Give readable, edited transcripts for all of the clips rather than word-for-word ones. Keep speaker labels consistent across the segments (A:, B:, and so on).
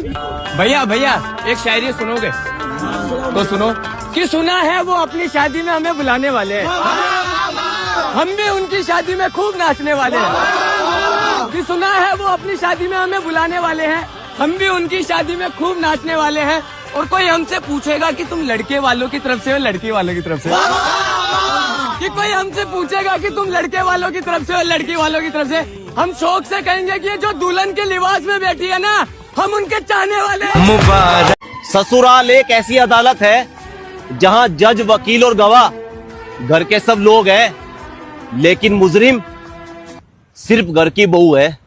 A: भैया भैया एक शायरी सुनोगे तो सुनो कि सुना है वो अपनी शादी में हमें बुलाने वाले हैं, हम भी उनकी शादी में खूब नाचने वाले हैं। कि सुना है वो अपनी शादी में हमें बुलाने वाले हैं, हम भी उनकी शादी में खूब नाचने वाले हैं। और कोई हमसे पूछेगा कि तुम लड़के वालों की तरफ से हो लड़की वालों की तरफ से, कि कोई हमसे पूछेगा कि तुम लड़के वालों की तरफ से हो लड़की वालों की तरफ से, हम शौक से कहेंगे कि ये जो दुल्हन के लिबास में बैठी है ना, हम उनके चाहने वाले हैं।
B: मुबारक। ससुराल एक ऐसी अदालत है जहां जज, वकील और गवाह घर के सब लोग हैं, लेकिन मुजरिम सिर्फ घर की बहू है।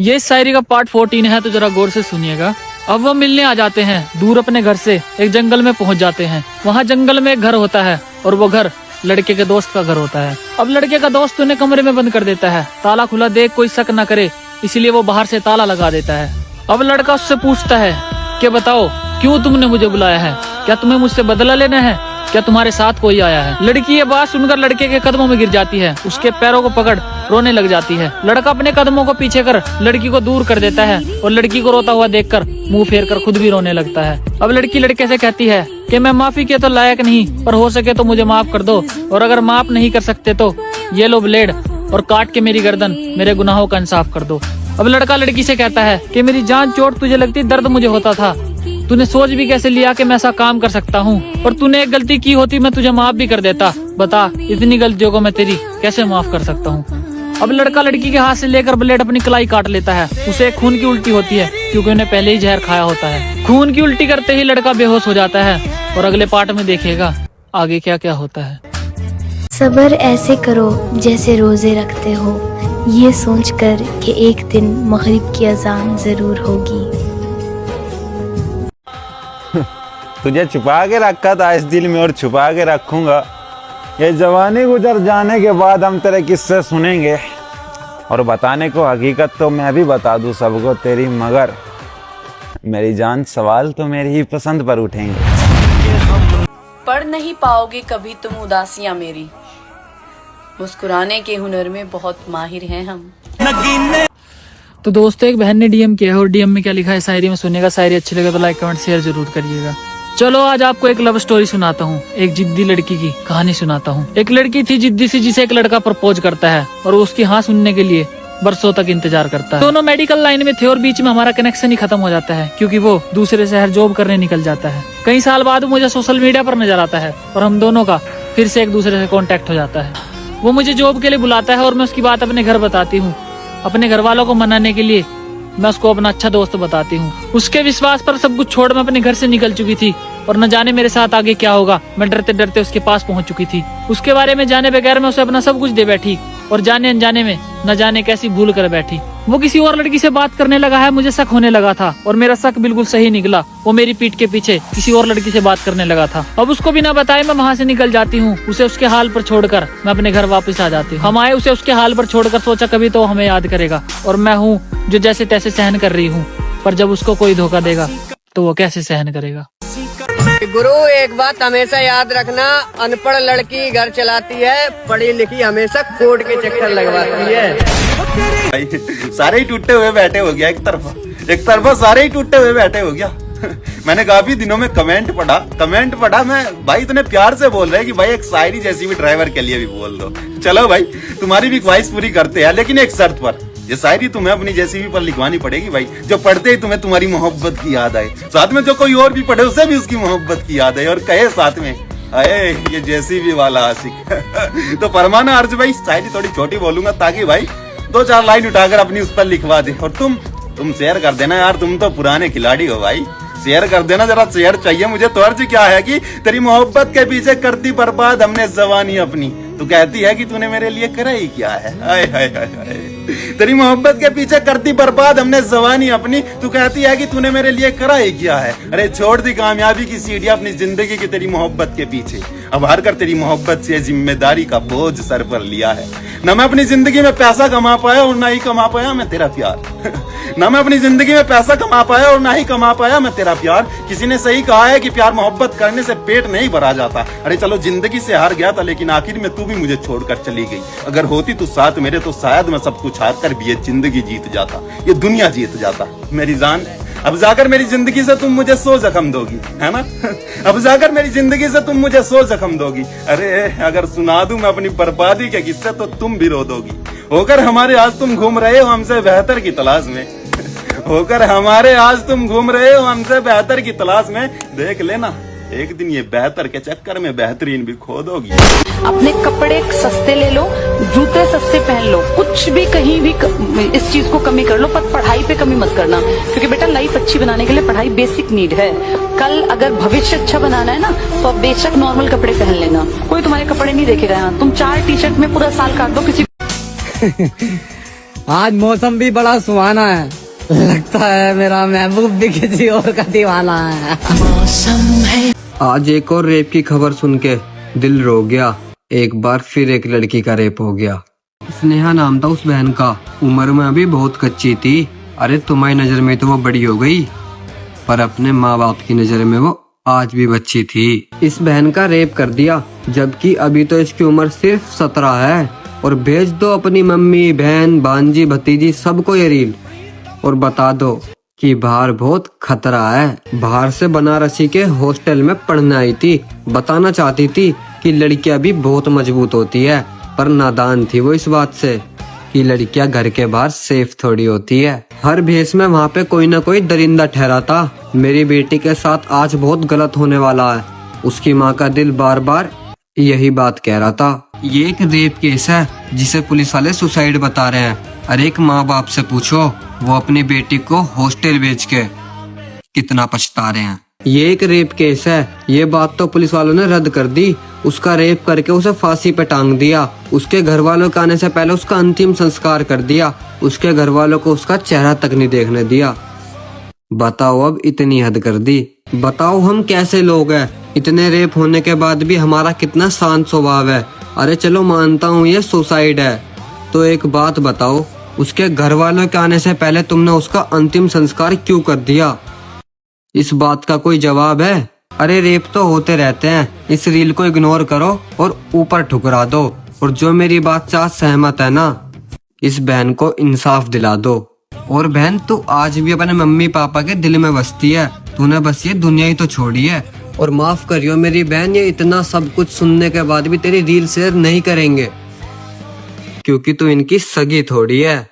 C: ये शायरी का पार्ट 14 है, तो जरा गौर से सुनिएगा। अब वो मिलने आ जाते हैं दूर अपने घर से, एक जंगल में पहुंच जाते हैं। वहाँ जंगल में एक घर होता है और वो घर लड़के के दोस्त का घर होता है। अब लड़के का दोस्त उन्हें कमरे में बंद कर देता है, ताला खुला देख कोई शक न करे, इसलिए वो बाहर से ताला लगा देता है। अब लड़का उससे पूछता है कि बताओ क्यों तुमने मुझे बुलाया है, क्या तुम्हें मुझसे बदला लेना है, क्या तुम्हारे साथ कोई आया है। लड़की ये बात सुनकर लड़के के कदमों में गिर जाती है, उसके पैरों को पकड़ रोने लग जाती है। लड़का अपने कदमों को पीछे कर लड़की को दूर कर देता है और लड़की को रोता हुआ देखकर मुंह फेर कर खुद भी रोने लगता है। अब लड़की लड़के से कहती है कि मैं माफी के तो लायक नहीं, पर हो सके तो मुझे माफ कर दो, और अगर माफ नहीं कर सकते तो ये लो ब्लेड और काट के मेरी गर्दन, मेरे गुनाहों का इंसाफ कर दो। अब लड़का लड़की से कहता है कि मेरी जान चोट तुझे लगती, दर्द मुझे होता था, तूने सोच भी कैसे लिया कि मैं ऐसा काम कर सकता हूँ, और तूने एक गलती की होती मैं तुझे माफ भी कर देता, बता इतनी गलतियों को मैं तेरी कैसे माफ कर सकता हूँ। अब लड़का लड़की के हाथ से लेकर ब्लेड अपनी कलाई काट लेता है। उसे खून की उल्टी होती है क्योंकि उन्हें पहले ही जहर खाया होता है। खून की उल्टी करते ही लड़का बेहोश हो जाता है और अगले पार्ट में देखिएगा आगे क्या क्या होता है।
D: सब्र ऐसे करो जैसे रोजे रखते हो, ये सोचकर कि एक दिन मगरिब की अजान जरूर होगी।
E: तुझे छुपा के रखा था इस दिल में और छुपा के रखूंगा। ये जवानी गुजर जाने के बाद हम तेरे किस्से सुनेंगे, और बताने को हकीकत तो मैं भी बता दूं सबको तेरी, मगर मेरी जान सवाल तो मेरी ही पसंद पर उठेंगे।
F: पढ़ नहीं पाओगे कभी तुम उदासियां मेरी, मुस्कुराने के हुनर में बहुत माहिर हैं हम।
C: तो दोस्तों एक बहन ने डीएम किया है और डीएम में क्या लिखा है शायरी में सुनेगा। शायरी अच्छी लगे तो लाइक कमेंट शेयर जरूर करिएगा। चलो आज आपको एक लव स्टोरी सुनाता हूँ, एक जिद्दी लड़की की कहानी सुनाता हूँ। एक लड़की थी जिद्दी सी, जिसे एक लड़का प्रपोज करता है और उसकी हाँ सुनने के लिए बरसों तक इंतजार करता है। दोनों मेडिकल लाइन में थे और बीच में हमारा कनेक्शन ही खत्म हो जाता है क्योंकि वो दूसरे शहर जॉब करने निकल जाता है। कई साल बाद मुझे सोशल मीडिया पर नजर आता है और हम दोनों का फिर से एक दूसरे से कॉन्टेक्ट हो जाता है। वो मुझे जॉब के लिए बुलाता है और मैं उसकी बात अपने घर बताती हूँ। अपने घर वालों को मनाने के लिए मैं उसको अपना अच्छा दोस्त बताती हूँ। उसके विश्वास पर सब कुछ छोड़ मैं अपने घर से निकल चुकी थी और न जाने मेरे साथ आगे क्या होगा। मैं डरते डरते उसके पास पहुँच चुकी थी। उसके बारे में जाने बगैर मैं उसे अपना सब कुछ दे बैठी और जाने अनजाने में न जाने कैसी भूल कर बैठी। वो किसी और लड़की से बात करने लगा है, मुझे शक होने लगा था और मेरा शक बिल्कुल सही निकला। वो मेरी पीठ के पीछे किसी और लड़की से बात करने लगा था। अब उसको बिना बताए मैं वहाँ से निकल जाती हूँ। उसे उसके हाल पर छोड़कर मैं अपने घर वापस आ जाती हूँ। हम आए उसे उसके हाल पर छोड़कर, सोचा कभी तो हमें याद करेगा, और मैं हूँ जो जैसे तैसे सहन कर रही हूँ, पर जब उसको कोई धोखा देगा तो वो कैसे सहन करेगा।
G: गुरु एक बात हमेशा याद रखना, अनपढ़ लड़की घर चलाती है, पढ़ी लिखी हमेशा कोर्ट के चक्कर लगवाती है।
H: सारे ही टूटे हुए बैठे हो गया, एक तरफा सारे ही टूटे हुए बैठे हो गया। मैंने काफी दिनों में कमेंट पढ़ा मैं, भाई इतने प्यार से बोल रहे हैं कि भाई एक शायरी जैसी भी ड्राइवर के लिए भी बोल दो। चलो भाई तुम्हारी भी ख्वाहिश पूरी करते हैं, लेकिन एक शर्त पर, ये शायरी तुम्हें अपनी जेसीबी पर लिखवानी पड़ेगी भाई, जो पढ़ते ही तुम्हें तुम्हारी मोहब्बत की याद आए, साथ में जो कोई और भी पढ़े उसे भी उसकी मोहब्बत की याद आए और कहे साथ में अरे ये जेसीबी वाला आशिक। तो फरमाना अर्ज भाई, शायरी थोड़ी छोटी बोलूंगा ताकि भाई 2-4 लाइन उठाकर अपनी उस पर लिखवा दे। और तुम शेयर कर देना यार, तुम तो पुराने खिलाड़ी हो भाई, शेयर कर देना जरा, शेयर चाहिए मुझे। तो अर्ज क्या है कि तेरी मोहब्बत के पीछे करती बर्बाद हमने जवानी अपनी, तू कहती है कि तूने मेरे लिए करा ही क्या है। हाय हाय हाय हाय, तेरी मोहब्बत के पीछे करती बर्बाद हमने जवानी अपनी, तू कहती है कि तूने मेरे लिए करा ही क्या है। अरे छोड़ दी कामयाबी की सीढ़ियां अपनी जिंदगी की तेरी मोहब्बत के पीछे, अब हार कर तेरी मोहब्बत से जिम्मेदारी का बोझ सर पर लिया है। न मैं अपनी जिंदगी में पैसा कमा पाया और ना ही कमा पाया मैं तेरा प्यार। ना मैं अपनी जिंदगी में पैसा कमा पाया और ना ही कमा पाया मैं तेरा प्यार। किसी ने सही कहा है कि प्यार मोहब्बत करने से पेट नहीं भरा जाता। अरे चलो जिंदगी से हार गया था, लेकिन आखिर में तू भी मुझे छोड़कर चली गई। अगर होती तू साथ मेरे तो शायद मैं सब कुछ हार कर भी ये जिंदगी जीत जाता, ये दुनिया जीत जाता। मेरी जान अब जाकर मेरी जिंदगी से तुम मुझे 100 जख्म दोगी, है ना? अब जाकर मेरी जिंदगी से तुम मुझे 100 जख्म दोगी। अरे अगर सुना दूं मैं अपनी बर्बादी के किस्से तो तुम भी रो दोगी। होकर हमारे आज तुम घूम रहे हो हमसे बेहतर की तलाश में, होकर हमारे आज तुम घूम रहे हो हमसे बेहतर की तलाश में। देख लेना एक दिन ये बेहतर के चक्कर में बेहतरीन भी खो दोगी।
F: अपने कपड़े सस्ते ले लो, जूते सस्ते पहन लो, कुछ भी कहीं भी इस चीज को कमी कर लो, पर पढ़ाई पे कमी मत करना, क्योंकि बेटा लाइफ अच्छी बनाने के लिए पढ़ाई बेसिक नीड है। कल अगर भविष्य अच्छा बनाना है ना तो अब बेशक नॉर्मल कपड़े पहन लेना, कोई तुम्हारे कपड़े नहीं देखेगा। यहाँ तुम 4 टी-शर्ट में पूरा साल काट दो किसी
G: आज मौसम भी बड़ा सुहाना है, लगता है मेरा महबूब भी किसी और का दीवाना है। आज एक और रेप की खबर सुन के दिल रो गया। एक बार फिर एक लड़की का रेप हो गया। स्नेहा नाम था उस बहन का, उम्र में अभी बहुत कच्ची थी। अरे तुम्हारी नजर में तो वो बड़ी हो गई, पर अपने माँ बाप की नजर में वो आज भी बच्ची थी। इस बहन का रेप कर दिया, जबकि अभी तो इसकी उम्र सिर्फ 17 है। और भेज दो अपनी मम्मी, बहन, भांजी, भतीजी सबको ये रील, और बता दो कि बाहर बहुत खतरा है। बाहर से बनारसी के हॉस्टल में पढ़ने आई थी, बताना चाहती थी कि लड़कियां भी बहुत मजबूत होती है, पर नादान थी वो इस बात से कि लड़कियां घर के बाहर सेफ थोड़ी होती है। हर भेष में वहाँ पे कोई ना कोई दरिंदा ठहरा था। मेरी बेटी के साथ आज बहुत गलत होने वाला है। उसकी माँ का दिल बार बार यही बात कह रहा था। ये एक रेप केस है जिसे पुलिस वाले सुसाइड बता रहे हैं। अरे एक माँ बाप से पूछो, वो अपनी बेटी को हॉस्टल भेज के कितना पछता रहे हैं। ये एक रेप केस है, ये बात तो पुलिस वालों ने रद्द कर दी। उसका रेप करके उसे फांसी पे टांग दिया। उसके घर वालों के आने से पहले उसका अंतिम संस्कार कर दिया। उसके घर वालों को उसका चेहरा तक नहीं देखने दिया। बताओ अब इतनी हद कर दी। बताओ हम कैसे लोग हैं, इतने रेप होने के बाद भी हमारा कितना शांत स्वभाव है। अरे चलो मानता हूँ ये सुसाइड है, तो एक बात बताओ, उसके घर वालों के आने से पहले तुमने उसका अंतिम संस्कार क्यों कर दिया? इस बात का कोई जवाब है? अरे रेप तो होते रहते हैं, इस रील को इग्नोर करो और ऊपर ठुकरा दो। और जो मेरी बात से आज सहमत है ना, इस बहन को इंसाफ दिला दो। और बहन तू आज भी अपने मम्मी पापा के दिल में बसती है, तूने बस ये दुनिया ही तो छोड़ी है। और माफ करियो मेरी बहन, ये इतना सब कुछ सुनने के बाद भी तेरी रील शेयर नहीं करेंगे, क्योंकि तू इनकी सगी थोड़ी है।